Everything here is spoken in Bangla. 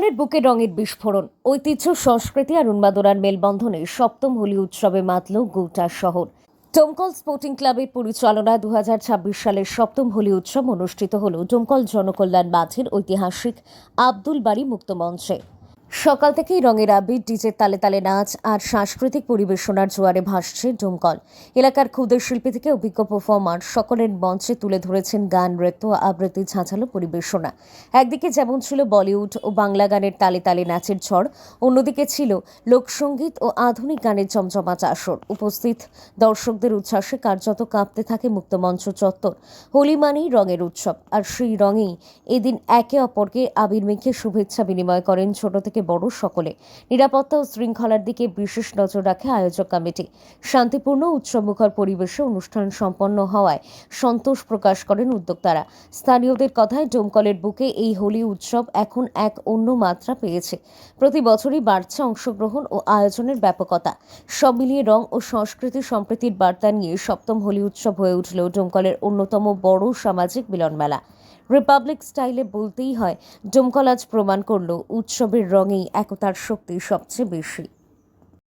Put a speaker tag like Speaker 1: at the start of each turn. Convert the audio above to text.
Speaker 1: ডোমকলের বুকে রঙের বিস্ফোরণ, ঐতিহ্য সংস্কৃতি আর উন্মাদনার মেলবন্ধনে সপ্তম হোলি উৎসবে মাতল গোটা শহর। ডোমকল স্পোর্টিং ক্লাবের পরিচালনায় 2026 সালের সপ্তম হোলি উৎসব অনুষ্ঠিত হল ডোমকল জনকল্যাণ মাঠের ঐতিহাসিক আব্দুল বারী মুক্ত মঞ্চে। সকাল থেকেই রঙের আবির, ডিজের তালে তালে নাচ আর সাংস্কৃতিক পরিবেশনার জোয়ারে ভাসছে ডোমকল এলাকার ক্ষুদ্র শিল্পী থেকে অভিজ্ঞ পারফর্মার সকলের মঞ্চে তুলে ধরেছেন গান, নৃত্য, আবৃত্তি, ঝাঁঝালো পরিবেশনা। একদিকে যেমন ছিল বলিউড ও বাংলা গানের তালে তালে নাচের ঝড়, অন্যদিকে ছিল লোকসঙ্গীত ও আধুনিক গানের জমজমাট আসর। উপস্থিত দর্শকদের উচ্ছ্বাসে কার্যত কাঁপতে থাকে মুক্তমঞ্চ চত্বর। হোলি মানেই রঙের উৎসব, আর সেই রঙেই এদিন একে অপরকে আবির মেখে শুভেচ্ছা বিনিময় করেন ছোট থেকে বড় সকলে। নিরাপত্তা ও শৃঙ্খলার দিকে বিশেষ নজর রাখে আয়োজক কমিটি। শান্তিপূর্ণ উৎসবমুখর পরিবেশে অনুষ্ঠান সম্পন্ন হওয়ায় সন্তোষ প্রকাশ করেন উদ্যোক্তারা। স্থানীয়দের কথায় ডোমকলের বুকে এই হোলি উৎসব এখন এক অন্য মাত্রা পেয়েছে। প্রতি বছরই বাড়ছে অংশগ্রহণ ও আয়োজনের ব্যাপকতা। সব মিলিয়ে রং ও সংস্কৃতি সম্প্রীতির বার্তা নিয়ে সপ্তম হোলি উৎসব হয়ে উঠল ডোমকলের অন্যতম বড় সামাজিক মিলন মেলা। রিপাবলিক স্টাইলে বলতেই হয়, ডোমকল আজ প্রমাণ করল উৎসবের রঙেই একতার শক্তি সবচেয়ে বেশি।